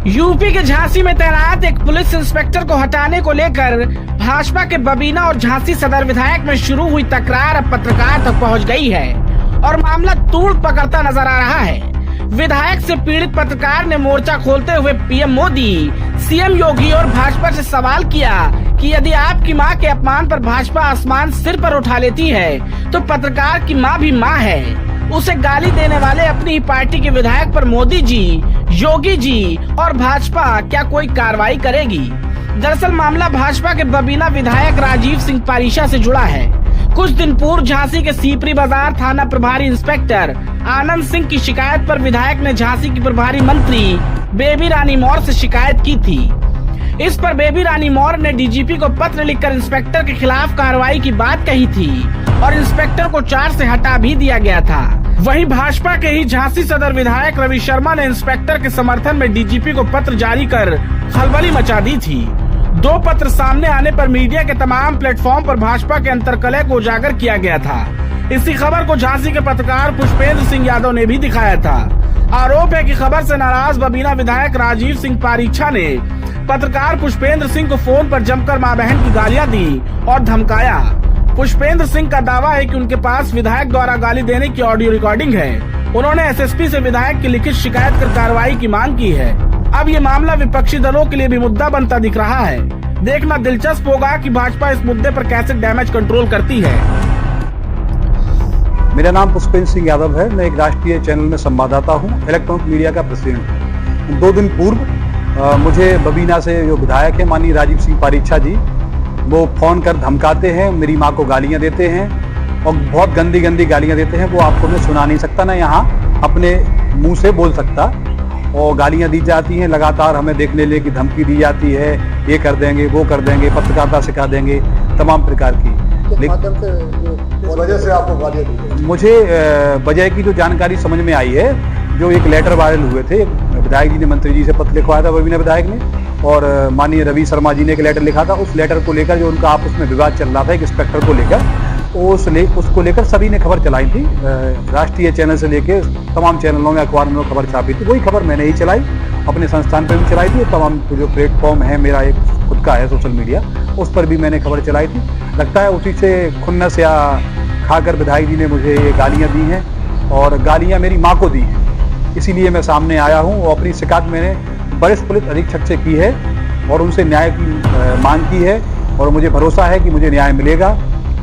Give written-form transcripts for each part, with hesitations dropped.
UP के झांसी में तैनात एक पुलिस इंस्पेक्टर को हटाने को लेकर भाजपा के बबीना और झांसी सदर विधायक में शुरू हुई तकरार अब पत्रकार तक पहुंच गई है और मामला तूड़ पकड़ता नजर आ रहा है। विधायक से पीड़ित पत्रकार ने मोर्चा खोलते हुए पीएम मोदी, सीएम योगी और भाजपा से सवाल किया कि यदि आपकी मां के अपमान पर भाजपा आसमान सिर पर उठा लेती है तो पत्रकार की मां भी मां है। उसे गाली देने वाले अपनी ही पार्टी के विधायक पर मोदी जी, योगी जी और भाजपा क्या कोई कार्रवाई करेगी? दरअसल मामला भाजपा के बबीना विधायक राजीव सिंह पारीछा से जुड़ा है। कुछ दिन पूर्व झांसी के सीपरी बाजार थाना प्रभारी इंस्पेक्टर आनंद सिंह की शिकायत पर विधायक ने झांसी की प्रभारी मंत्री बेबी रानी मौर्य से शिकायत की थी। इस पर बेबी रानी मौर्य ने डीजीपी को पत्र लिखकर इंस्पेक्टर के खिलाफ कार्रवाई की बात कही थी और इंस्पेक्टर को चार्ज से हटा भी दिया गया था। वहीं भाजपा के ही झांसी सदर विधायक रवि शर्मा ने इंस्पेक्टर के समर्थन में डीजीपी को पत्र जारी कर खलबली मचा दी थी। दो पत्र सामने आने पर मीडिया के तमाम प्लेटफॉर्म पर भाजपा के अंतर्कलह को उजागर किया गया था। इसी खबर को झांसी के पत्रकार पुष्पेंद्र सिंह यादव ने भी दिखाया था। आरोप है कि खबर से नाराज बबीना विधायक राजीव सिंह पारीछा ने पत्रकार पुष्पेंद्र सिंह को फोन पर जमकर मां बहन की गालियां दी और धमकाया। पुष्पेंद्र सिंह का दावा है कि उनके पास विधायक द्वारा गाली देने की ऑडियो रिकॉर्डिंग है। उन्होंने एसएसपी से विधायक की लिखित शिकायत कर कार्रवाई की मांग की है। अब ये मामला विपक्षी दलों के लिए भी मुद्दा बनता दिख रहा है। देखना दिलचस्प होगा कि भाजपा इस मुद्दे पर कैसे डैमेज कंट्रोल करती है। मेरा नाम पुष्पेंद्र सिंह यादव है। मैं एक राष्ट्रीय चैनल में संवाददाता हूँ, इलेक्ट्रॉनिक मीडिया का प्रेसिडेंट हूँ। 2 दिन पूर्व मुझे बबीना से जो विधायक है माननीय राजीव सिंह पारीछा जी, वो फोन कर धमकाते हैं, मेरी माँ को गालियाँ देते हैं और बहुत गंदी गंदी गालियाँ देते हैं। वो आपको मैं सुना नहीं सकता, ना यहाँ अपने मुंह से बोल सकता। और गालियाँ दी जाती हैं लगातार, हमें देखने लिए कि धमकी दी जाती है, ये कर देंगे, वो कर देंगे, पत्रकारिता सिखा देंगे, तमाम प्रकार की। वजह से आपको गालियाँ दी? मुझे वजह की जो जानकारी समझ में आई है, जो एक लेटर वायरल हुए थे, विधायक जी ने मंत्री जी से पत्र लिखवाया था बबीना विधायक ने, और माननीय रवि शर्मा जी ने एक लेटर लिखा था। उस लेटर को लेकर जो उनका आपस में विवाद चल रहा था एक इंस्पेक्टर को लेकर, उसको लेकर सभी ने खबर चलाई थी। राष्ट्रीय चैनल से लेकर तमाम चैनलों में, अखबारों में खबर छापी थी। वही खबर मैंने ही चलाई, अपने संस्थान पर भी चलाई थी। तमाम जो प्लेटफॉर्म है, मेरा एक खुद का है सोशल मीडिया, उस पर भी मैंने खबर चलाई थी। लगता है उसी से खुन्नस या खाकर विधायक जी ने मुझे ये गालियाँ दी हैं और गालियाँ मेरी माँ को दी हैं। इसीलिए मैं सामने आया हूँ और अपनी शिकायत मैंने वरिष्ठ पुलिस अधीक्षक से की है और उनसे न्याय की मांग की है और मुझे भरोसा है कि मुझे न्याय मिलेगा।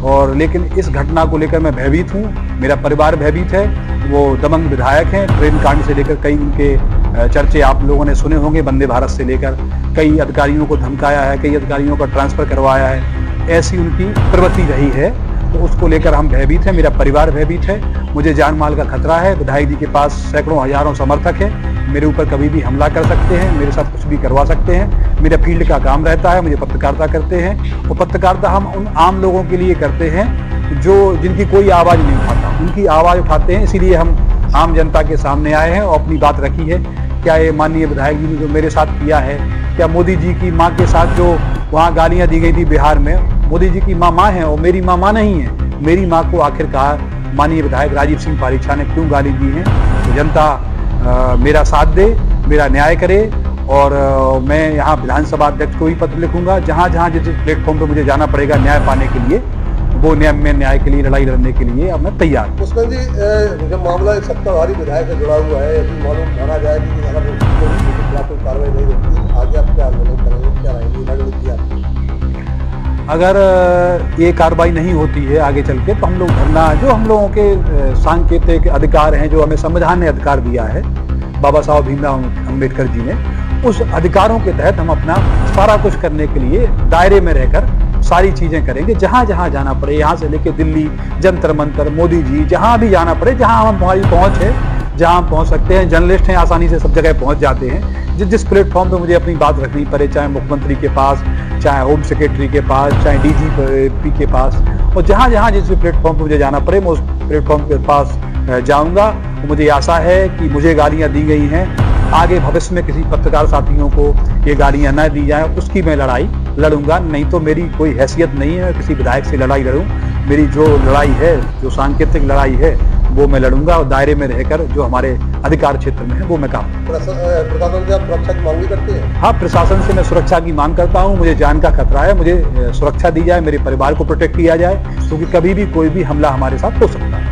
और लेकिन इस घटना को लेकर मैं भयभीत हूँ, मेरा परिवार भयभीत है। वो दबंग विधायक हैं, ट्रेन कांड से लेकर कई उनके चर्चे आप लोगों ने सुने होंगे, वंदे भारत से लेकर कई अधिकारियों को धमकाया है, कई अधिकारियों का ट्रांसफर करवाया है। ऐसी उनकी प्रवृत्ति रही है, तो उसको लेकर हम भयभीत हैं, मेरा परिवार भयभीत है। मुझे जान माल का खतरा है। विधायक जी के पास सैकड़ों हजारों समर्थक हैं, मेरे ऊपर कभी भी हमला कर सकते हैं, मेरे साथ कुछ भी करवा सकते हैं। मेरा फील्ड का काम रहता है, मुझे पत्रकारिता करते हैं और पत्रकारिता हम उन आम लोगों के लिए करते हैं जो जिनकी कोई आवाज़ नहीं उठाता, उनकी आवाज़ उठाते हैं। इसीलिए हम आम जनता के सामने आए हैं और अपनी बात रखी है। क्या ये माननीय विधायक जी ने जो मेरे साथ किया है, क्या मोदी जी की माँ के साथ जो वहाँ गालियाँ दी गई थी बिहार में, मोदी जी की माँ है और मेरी माँ नहीं है। मेरी माँ को आखिरकार माननीय विधायक राजीव सिंह पारीछा ने क्यों गाली दी है? तो जनता मेरा साथ दे, मेरा न्याय करे। और मैं यहाँ विधानसभा अध्यक्ष को भी पत्र लिखूंगा। जहाँ जहाँ जिस प्लेटफॉर्म पर मुझे जाना पड़ेगा न्याय पाने के लिए, वो न्याय के लिए लड़ाई लड़ने के लिए अब मैं तैयार हूँ। पुष्पेंद्र जी, जब मामला एक सत्ताधारी विधायक से जुड़ा हुआ है, यदि मालूम माना जाए कि अगर कोई कार्रवाई नहीं होती, आगे आप क्या करेंगे, क्या रहेंगे रणनीति? अगर ये कार्रवाई नहीं होती है आगे चल के, तो हम लोग धरना, जो हम लोगों के सांकेतिक अधिकार हैं, जो हमें संविधान ने अधिकार दिया है बाबा साहब भीमराव अम्बेडकर जी ने, उस अधिकारों के तहत हम अपना सारा कुछ करने के लिए दायरे में रहकर सारी चीजें करेंगे। जहां जहां जाना पड़े, यहाँ से लेके दिल्ली, जंतर मंतर, मोदी जी, जहां भी जाना पड़े, जहां हमारी पहुंच है, जहां पहुंच सकते हैं, जर्नलिस्ट हैं, आसानी से सब जगह पहुंच जाते हैं। जिस प्लेटफॉर्म पे मुझे अपनी बात रखनी पड़े, चाहे मुख्यमंत्री के पास, चाहे होम सेक्रेटरी के पास, चाहे डीजीपी के पास, और जहां जहां जिस प्लेटफॉर्म पे मुझे जाना पड़े, मैं उस प्लेटफॉर्म के पास जाऊंगा। मुझे आशा है कि मुझे गालियां दी गई हैं, आगे भविष्य में किसी पत्रकार साथियों को ये गालियां न दी जाएं, उसकी मैं लड़ाई लड़ूंगा। नहीं तो मेरी कोई हैसियत नहीं है किसी विधायक से लड़ाई लड़ूं। मेरी जो लड़ाई है, जो सांकेतिक लड़ाई है, वो मैं लड़ूंगा और दायरे में रहकर जो हमारे अधिकार क्षेत्र में है वो मैं काम। प्रशासन से आप सुरक्षा की मांग भी करते हैं? हाँ, प्रशासन से मैं सुरक्षा की मांग करता हूँ। मुझे जान का खतरा है, मुझे सुरक्षा दी जाए, मेरे परिवार को प्रोटेक्ट किया जाए, क्योंकि कभी भी कोई भी हमला हमारे साथ हो सकता है।